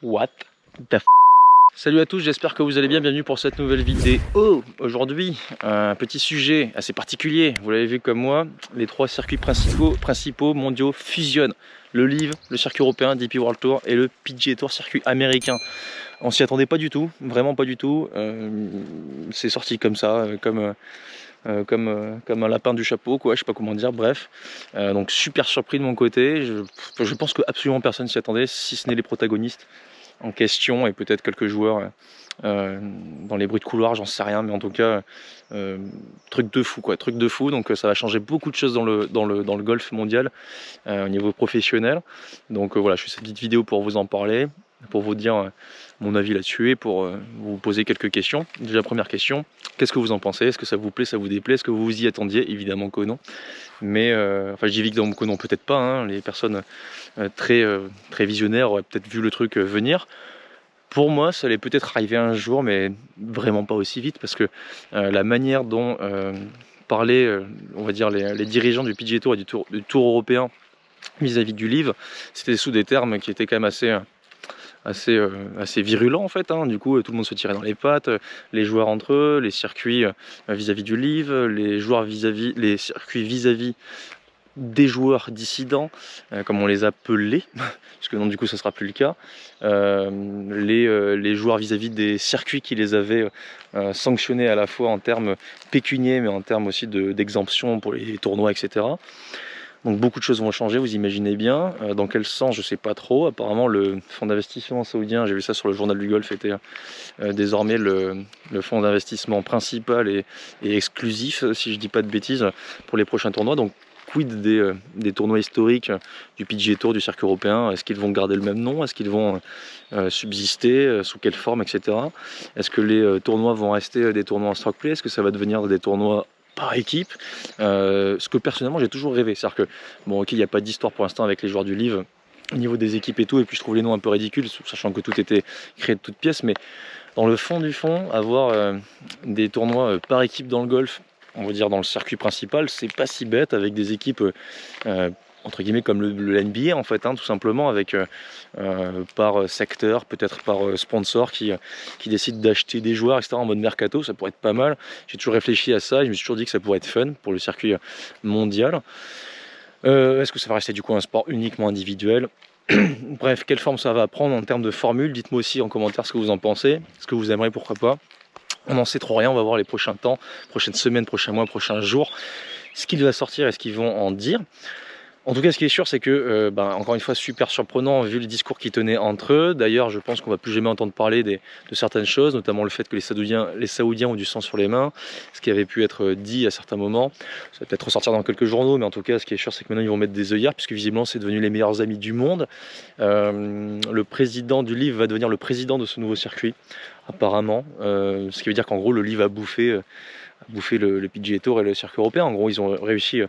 What the f. Salut à tous, j'espère que vous allez bien, bienvenue pour cette nouvelle vidéo. Aujourd'hui, un petit sujet assez particulier, vous l'avez vu comme moi, les trois circuits principaux mondiaux fusionnent. Le LIV, le circuit européen, DP World Tour et le PGA Tour circuit américain. On s'y attendait pas du tout, vraiment pas du tout, c'est sorti comme ça, comme un lapin du chapeau, quoi, je sais pas comment dire, bref. Donc super surpris de mon côté, je pense que absolument personne s'y attendait, si ce n'est les protagonistes en question et peut-être quelques joueurs dans les bruits de couloir, j'en sais rien, mais en tout cas truc de fou, quoi, truc de fou. Donc ça va changer beaucoup de choses dans le golf mondial au niveau professionnel. Donc voilà, je fais cette petite vidéo pour vous en parler, pour vous dire mon avis là-dessus et pour vous poser quelques questions. Déjà, première question, qu'est-ce que vous en pensez? Est-ce que ça vous plaît, ça vous déplaît? Est-ce que vous vous y attendiez? Évidemment que non. Mais enfin, je dis évidemment que non, peut-être pas, hein. Les personnes très visionnaires auraient peut-être vu le truc venir. Pour moi, ça allait peut-être arriver un jour, mais vraiment pas aussi vite, parce que la manière dont parlaient, on va dire, les dirigeants du PGA Tour et du Tour européen vis-à-vis du LIV, c'était sous des termes qui étaient quand même assez virulent en fait, hein. Du coup tout le monde se tirait dans les pattes, les joueurs entre eux, les circuits vis-à-vis du LIV, les circuits vis-à-vis des joueurs dissidents, comme on les appelait, parce que non, du coup ça sera plus le cas, les joueurs vis-à-vis des circuits qui les avaient sanctionnés à la fois en termes pécuniaires mais en termes aussi d'exemption pour les tournois, etc. Donc beaucoup de choses vont changer, vous imaginez bien. Dans quel sens, je sais pas trop. Apparemment le fonds d'investissement saoudien, j'ai vu ça sur le journal du golf, était désormais le fonds d'investissement principal et exclusif, si je dis pas de bêtises, pour les prochains tournois. Donc quid des tournois historiques du PGA Tour, du circuit européen? Est-ce qu'ils vont garder le même nom? Est-ce qu'ils vont subsister? Sous quelle forme, etc. Est-ce que les tournois vont rester des tournois en stroke play? Est-ce que ça va devenir des tournois par équipe? Ce que personnellement j'ai toujours rêvé, c'est-à-dire que bon, ok, il n'y a pas d'histoire pour l'instant avec les joueurs du LIV au niveau des équipes et tout, et puis je trouve les noms un peu ridicules, sachant que tout était créé de toutes pièces, mais dans le fond du fond, avoir des tournois par équipe dans le golf, on va dire dans le circuit principal, c'est pas si bête, avec des équipes entre guillemets comme le NBA en fait, hein, tout simplement, avec par secteur, peut-être par sponsor qui décide d'acheter des joueurs, etc. en mode mercato, ça pourrait être pas mal. J'ai toujours réfléchi à ça et je me suis toujours dit que ça pourrait être fun pour le circuit mondial. Est-ce que ça va rester du coup un sport uniquement individuel? Bref, quelle forme ça va prendre en termes de formule? Dites-moi aussi en commentaire ce que vous en pensez, ce que vous aimeriez, pourquoi pas. On n'en sait trop rien, on va voir les prochains temps, prochaines semaines, prochains mois, prochains jours, ce qu'il va sortir et ce qu'ils vont en dire. En tout cas, ce qui est sûr, c'est que, encore une fois, super surprenant vu les discours qu'ils tenaient entre eux. D'ailleurs, je pense qu'on va plus jamais entendre parler de certaines choses, notamment le fait que les Saoudiens ont du sang sur les mains, ce qui avait pu être dit à certains moments. Ça va peut-être ressortir dans quelques journaux, mais en tout cas, ce qui est sûr, c'est que maintenant, ils vont mettre des œillères, puisque visiblement, c'est devenu les meilleurs amis du monde. Le président du LIV va devenir le président de ce nouveau circuit, apparemment. Ce qui veut dire qu'en gros, le LIV a bouffé le PGA Tour et le circuit européen. En gros, ils ont réussi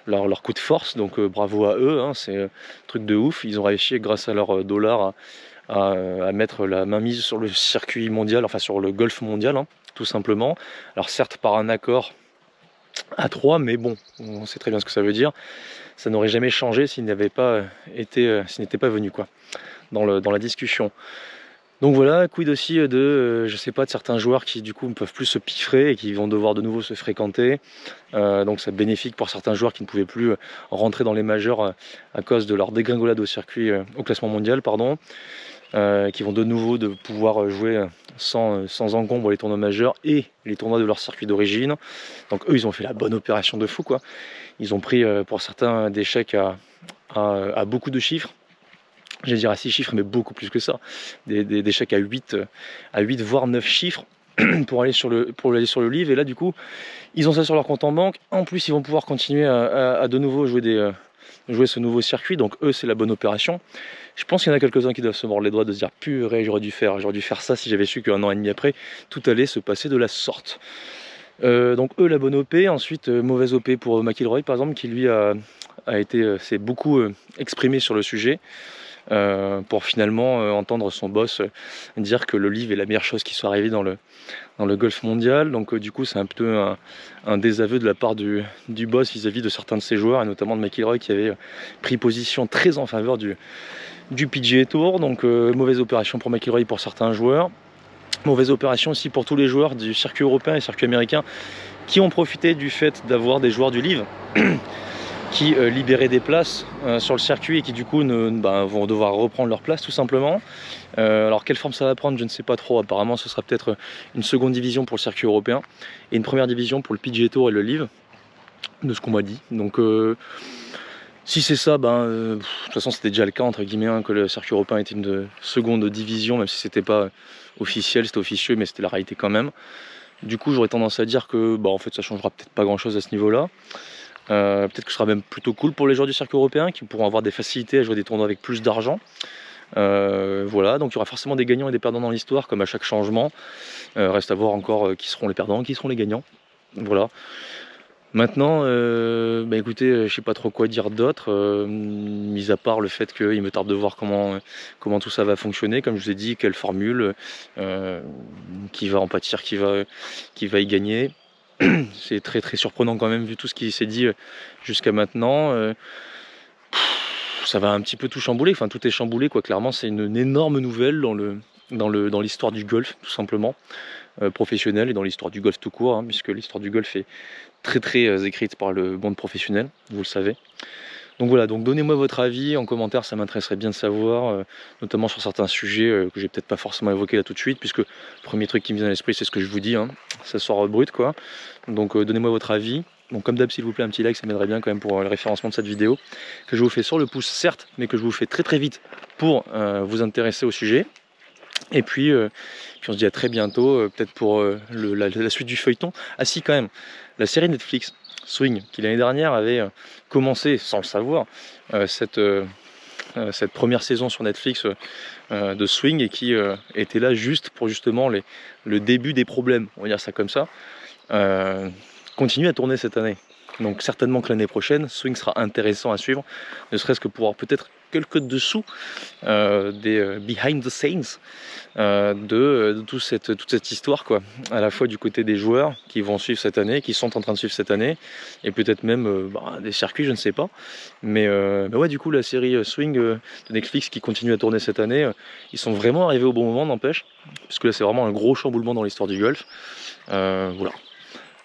leur coup de force, donc bravo à eux, hein, c'est un truc de ouf. Ils ont réussi, grâce à leur dollar, à mettre la main mise sur le circuit mondial, enfin sur le golf mondial, hein, tout simplement. Alors certes par un accord à 3, mais bon, on sait très bien ce que ça veut dire. Ça n'aurait jamais changé s'il n'était pas venu, quoi, dans la discussion. Donc voilà, quid aussi je sais pas, de certains joueurs qui du coup ne peuvent plus se piffrer et qui vont devoir de nouveau se fréquenter. Donc c'est bénéfique pour certains joueurs qui ne pouvaient plus rentrer dans les majeurs à cause de leur dégringolade au classement mondial, pardon. Qui vont de nouveau pouvoir jouer sans encombre les tournois majeurs et les tournois de leur circuit d'origine. Donc eux, ils ont fait la bonne opération de fou, quoi. Ils ont pris pour certains des chèques à beaucoup de chiffres. J'allais dire à 6 chiffres, mais beaucoup plus que ça. Des chèques à 8 voire 9 chiffres pour aller sur le LIV. Et là, du coup, ils ont ça sur leur compte en banque. En plus, ils vont pouvoir continuer à de nouveau jouer ce nouveau circuit. Donc eux, c'est la bonne opération. Je pense qu'il y en a quelques-uns qui doivent se mordre les doigts, de se dire purée, j'aurais dû faire ça si j'avais su qu'un an et demi après, tout allait se passer de la sorte. Donc eux, la bonne OP. Ensuite, mauvaise OP pour McIlroy, par exemple, qui lui s'est beaucoup exprimé sur le sujet. Pour finalement entendre son boss dire que le LIV est la meilleure chose qui soit arrivée dans le golf mondial. Donc du coup c'est un peu un désaveu de la part du boss vis-à-vis de certains de ses joueurs, et notamment de McIlroy, qui avait pris position très en faveur du PGA Tour, donc mauvaise opération pour McIlroy pour certains joueurs. Mauvaise opération aussi pour tous les joueurs du circuit européen et circuit américain qui ont profité du fait d'avoir des joueurs du livre qui libéraient des places sur le circuit et qui du coup vont devoir reprendre leur place tout simplement. Alors quelle forme ça va prendre, je ne sais pas trop. Apparemment ce sera peut-être une seconde division pour le circuit européen et une première division pour le PGA Tour et le livre, de ce qu'on m'a dit. Donc si c'est ça, de toute façon c'était déjà le cas entre guillemets, hein, que le circuit européen était une seconde division, même si c'était pas officiel, c'était officieux, mais c'était la réalité quand même. Du coup j'aurais tendance à dire que en fait ça changera peut-être pas grand chose à ce niveau-là. Peut-être que ce sera même plutôt cool pour les joueurs du circuit européen qui pourront avoir des facilités à jouer des tournois avec plus d'argent. Voilà, donc il y aura forcément des gagnants et des perdants dans l'histoire, comme à chaque changement. Reste à voir encore qui seront les perdants, qui seront les gagnants. Voilà. Maintenant, écoutez, je sais pas trop quoi dire d'autre, mis à part le fait qu'il me tarde de voir comment tout ça va fonctionner. Comme je vous ai dit, quelle formule, qui va en pâtir, qui va y gagner. C'est très très surprenant quand même vu tout ce qui s'est dit jusqu'à maintenant. Ça va un petit peu tout chambouler, enfin tout est chamboulé quoi. Clairement c'est une énorme nouvelle dans l'histoire du golf tout simplement, professionnel et dans l'histoire du golf tout court, hein, puisque l'histoire du golf est très très écrite par le monde professionnel, vous le savez. Donc voilà, donc donnez-moi votre avis en commentaire, ça m'intéresserait bien de savoir, notamment sur certains sujets que j'ai peut-être pas forcément évoqué là tout de suite, puisque le premier truc qui me vient à l'esprit c'est ce que je vous dis, hein, ça sort brut quoi. Donc donnez-moi votre avis. Donc comme d'hab, s'il vous plaît, un petit like, ça m'aiderait bien quand même pour le référencement de cette vidéo, que je vous fais sur le pouce certes, mais que je vous fais très très vite pour vous intéresser au sujet. Et puis on se dit à très bientôt, peut-être pour la suite du feuilleton. Ah si quand même, la série Netflix Swing, qui l'année dernière avait commencé, sans le savoir, cette première saison sur Netflix de Swing, et qui était là juste pour justement le début des problèmes, on va dire ça comme ça, continue à tourner cette année. Donc certainement que l'année prochaine, Swing sera intéressant à suivre, ne serait-ce que pour avoir peut-être quelques dessous des behind the scenes de toute cette histoire quoi, à la fois du côté des joueurs qui vont suivre cette année, qui sont en train de suivre cette année, et peut-être même des circuits, je ne sais pas, mais ouais, du coup la série Swing de Netflix qui continue à tourner cette année, ils sont vraiment arrivés au bon moment, n'empêche, parce que là c'est vraiment un gros chamboulement dans l'histoire du golf. Voilà.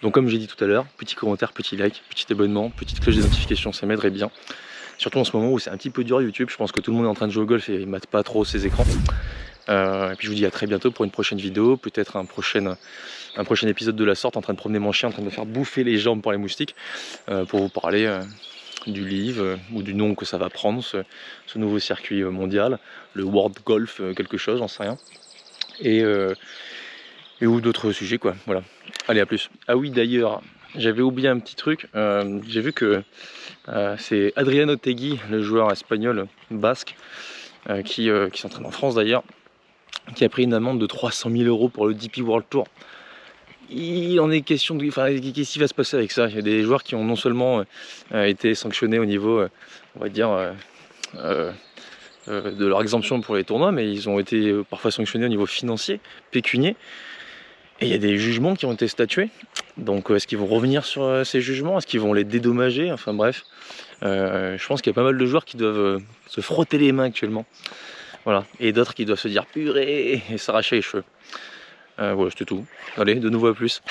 Donc comme j'ai dit tout à l'heure, petit commentaire, petit like, petit abonnement, petite cloche des notifications, ça m'aiderait bien. Surtout en ce moment où c'est un petit peu dur YouTube, je pense que tout le monde est en train de jouer au golf et il mate pas trop ses écrans. Et puis je vous dis à très bientôt pour une prochaine vidéo, peut-être un prochain épisode de la sorte, en train de promener mon chien, en train de me faire bouffer les jambes par les moustiques, pour vous parler du livre ou du nom que ça va prendre, ce nouveau circuit mondial, le World Golf quelque chose, j'en sais rien. Et ou d'autres sujets quoi, voilà. Allez, à plus. Ah oui, d'ailleurs, j'avais oublié un petit truc, j'ai vu que c'est Adrián Otegui, le joueur espagnol basque, qui s'entraîne en France d'ailleurs, qui a pris une amende de 300 000 € pour le DP World Tour. Il en est question de... Enfin, qu'est-ce qui va se passer avec ça? Il y a des joueurs qui ont non seulement été sanctionnés au niveau, on va dire, de leur exemption pour les tournois, mais ils ont été parfois sanctionnés au niveau financier, pécunier. Et il y a des jugements qui ont été statués. Donc est-ce qu'ils vont revenir sur ces jugements? Est-ce qu'ils vont les dédommager? Enfin bref, je pense qu'il y a pas mal de joueurs qui doivent se frotter les mains actuellement. Voilà. Et d'autres qui doivent se dire purée et s'arracher les cheveux. Voilà, c'était tout. Allez, de nouveau à plus.